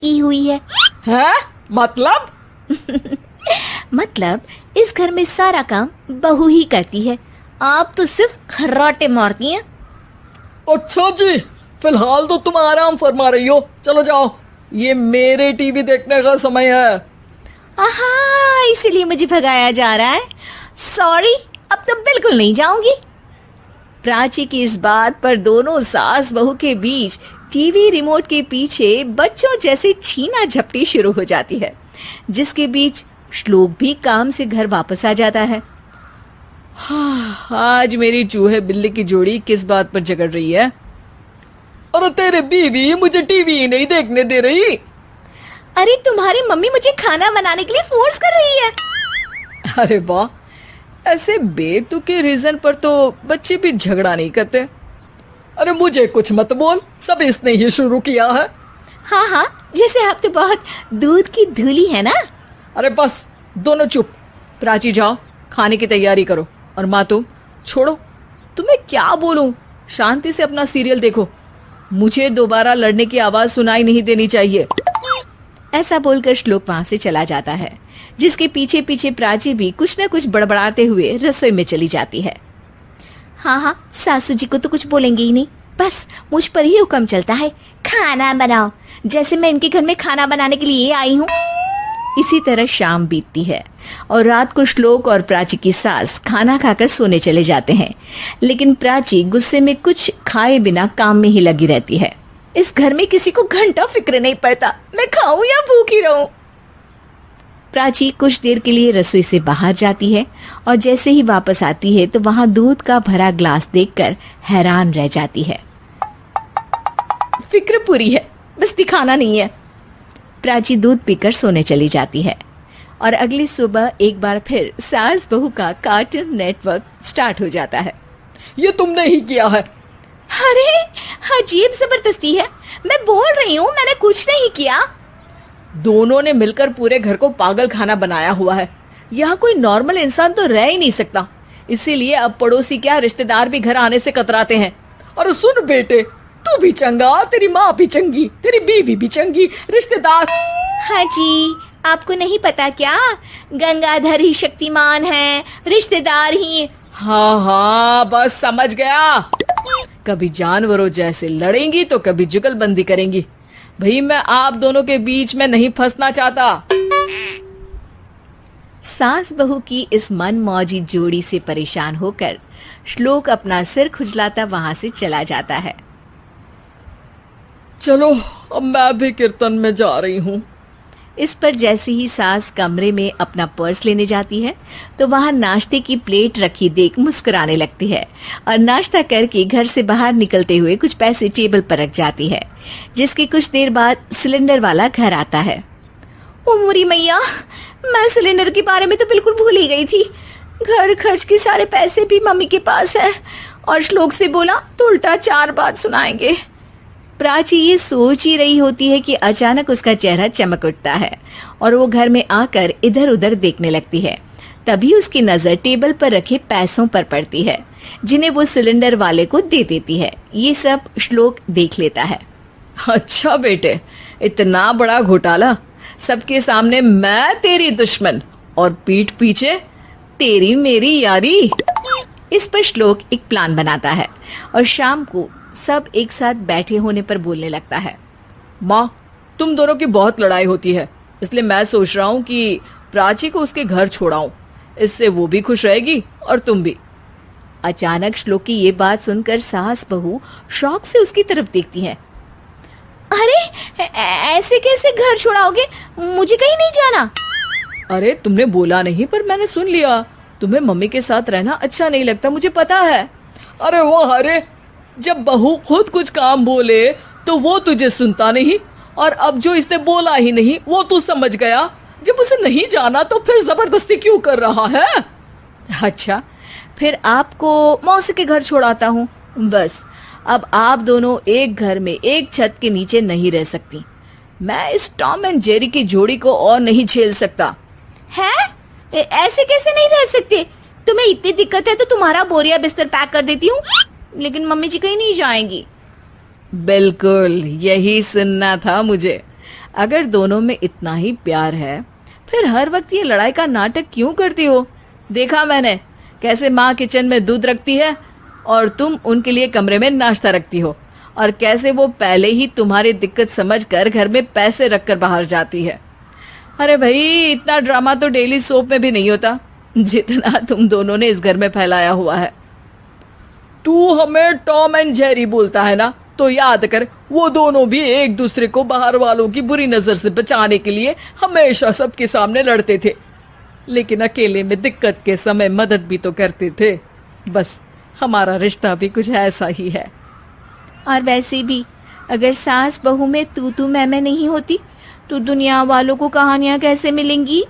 की हुई है। हैं? मतलब? मतलब इस घर में सारा काम बहू ही करती है, आप तो सिर्फ खर्राटे मारती हैं। अच्छा जी, फिलहाल तो तुम आराम फरमा रही हो, चलो जाओ, ये मेरे टीवी देखने का समय है। आहा, इसीलिए मुझे भगाया जा रहा है। सॉरी, अब तो बिल्कुल नहीं जाऊंगी। प्राची की इस बात पर दोनों सास बहू के बीच टीवी रिमोट के पीछे बच्चों जैसे छीना झपटी शुरू हो जाती है, जिसके बीच श्लोक भी काम से घर वापस आ जाता है। हाँ, आज मेरी चूहे बिल्ली की जोड़ी किस बात पर झगड़ रही है? अरे तेरे बीवी मुझे टीवी ही नहीं देखने दे रही। अरे तुम्हारी मम्मी मुझे खाना बनाने के लिए फोर्स कर रही है। अरे वाह, ऐसे बेतुके रीजन पर तो बच्चे भी झगड़ा नहीं करते। अरे मुझे कुछ मत बोल, सब इसने ही शुरू किया है। हाँ हाँ, जैसे आप तो बहुत दूध की धूली है ना। अरे बस, दोनों चुप। प्राची जाओ, खाने की तैयारी करो। और माँ तुम छोड़ो, तुम्हें क्या बोलूं, शांति से अपना सीरियल देखो, मुझे दोबारा लड़ने की आवाज सुनाई नहीं देनी चाहिए। ऐसा बोलकर श्लोक वहां से चला जाता है, जिसके पीछे पीछे प्राची भी कुछ न कुछ बड़बड़ाते हुए रसोई में चली जाती है। हाँ हाँ, सासू जी को तो कुछ बोलेंगे ही नहीं, बस मुझ पर ही हुक्म चलता है, खाना बनाओ, जैसे मैं इनके घर में खाना बनाने के लिए आई हूँ। इसी तरह शाम बीतती है और रात को श्लोक और प्राची की सास खाना खाकर सोने चले जाते हैं, लेकिन प्राची गुस्से में कुछ खाए बिना काम में ही लगी रहती है। इस घर में किसी को घंटा फिक्र नहीं पड़ता, मैं खाऊं या भूखी रहूं। प्राची कुछ देर के लिए रसोई से बाहर जाती है और जैसे ही वापस आती है तो वहां दूध का भरा ग्लास देखकर हैरान रह जाती है। फिक्र पूरी है, बस दिखाना नहीं है। प्राची दूध पीकर सोने चली जाती है और अगली सुबह एक बार फिर सास बहू का कार्टून नेटवर्क स्टार्ट हो जाता है। ये तुमने ही किया है। अरे अजीब जबरदस्ती है, मैं बोल रही हूँ मैंने कुछ नहीं किया। दोनों ने मिलकर पूरे घर को पागल खाना बनाया हुआ है। यहाँ कोई नॉर्मल इंसान तो रह ही नहीं सकता, इसीलिए अब पड़ोसी क्या रिश्तेदार भी घर आने से कतराते हैं। और सुन बेटे, तू भी चंगा, तेरी माँ भी चंगी, तेरी बीवी भी चंगी, रिश्तेदार। हाँ जी, आपको नहीं पता क्या, गंगाधर ही शक्तिमान है, रिश्तेदार ही। हाँ हाँ, बस समझ गया। कभी जानवरों जैसे लड़ेंगी तो कभी जुगलबंदी करेंगी। भाई मैं आप दोनों के बीच में नहीं फंसना चाहता। सास बहू की इस मन मौजी जोड़ी से परेशान होकर श्लोक अपना सिर खुजलाता वहां से चला जाता है। चलो अब मैं भी कीर्तन में जा रही हूँ। इस पर जैसे ही सास कमरे में अपना पर्स लेने जाती है तो वहां नाश्ते की प्लेट रखी देख मुस्कुराने लगती है और नाश्ता करके घर से बाहर निकलते हुए कुछ पैसे टेबल पर रख जाती है, जिसके कुछ देर बाद सिलेंडर वाला घर आता है। ओ मुरी मैया, मैं सिलेंडर के बारे में तो बिल्कुल भूल ही गई थी। घर खर्च के सारे पैसे भी मम्मी के पास है और श्लोक से बोला तो उल्टा 4 बात सुनाएंगे। प्राची ये सोच ही रही होती है कि अचानक उसका चेहरा चमक उठता है और वो घर में आकर इधर उधर देखने लगती है। तभी उसकी नजर टेबल पर रखे पैसों पर पड़ती है, जिन्हें वो सिलेंडर वाले को दे देती है। ये सब श्लोक देख लेता है। अच्छा बेटे, इतना बड़ा घोटाला, सबके सामने मैं तेरी दुश्मन और पीठ पीछे तेरी मेरी यारी। इस पर श्लोक एक प्लान बनाता है और शाम को सब एक साथ बैठे होने पर बोलने लगता है। माँ, तुम दोनों की बहुत लड़ाई होती है, इसलिए मैं सोच रहा हूँ कि प्राची को उसके घर छोड़ाऊं, इससे वो भी खुश रहेगी और तुम भी। अचानक श्लोक की ये बात सुनकर सास बहू शौक से उसकी तरफ देखती हैं। अरे ऐसे कैसे घर छोड़ाओगे, मुझे कहीं नहीं जाना। अरे तुमने बोला नहीं पर मैंने सुन लिया, तुम्हें मम्मी के साथ रहना अच्छा नहीं लगता, मुझे पता है। अरे वो अरे, जब बहू खुद कुछ काम बोले तो वो तुझे सुनता नहीं, और अब जो इसने बोला ही नहीं वो तू समझ गया। जब उसे नहीं जाना तो फिर जबरदस्ती क्यों कर रहा है? अच्छा, फिर आपको मौसी के घर छोड़ाता हूँ। बस अब आप दोनों एक घर में एक छत के नीचे नहीं रह सकती। मैं इस टॉम एंड जेरी की जोड़ी को और नहीं झेल सकता। है? ऐसे कैसे नहीं रह सकते? तुम्हें इतनी दिक्कत है तो तुम्हारा बोरिया बिस्तर पैक कर देती हूँ, लेकिन मम्मी जी कहीं नहीं जाएंगी। बिल्कुल यही सुनना था मुझे। अगर दोनों में इतना ही प्यार है फिर हर वक्त ये लड़ाई का नाटक क्यों करती हो? देखा मैंने कैसे माँ किचन में दूध रखती है और तुम उनके लिए कमरे में नाश्ता रखती हो, और कैसे वो पहले ही तुम्हारी दिक्कत समझकर घर में पैसे रखकर बाहर जाती है। अरे भाई, इतना ड्रामा तो डेली सोप में भी नहीं होता जितना तुम दोनों ने इस घर में फैलाया हुआ है। तू हमें टॉम एंड जेरी बोलता है ना, तो याद कर वो दोनों भी एक दूसरे को बाहर वालों की बुरी नजर से बचाने के लिए हमेशा सबके सामने लड़ते थे, लेकिन अकेले में दिक्कत के समय मदद भी तो करते थे। बस हमारा रिश्ता भी कुछ ऐसा ही है। और वैसे भी अगर सास बहू में तू मैं नहीं होती तो दुनिया वालों को कहानियां कैसे मिलेंगी?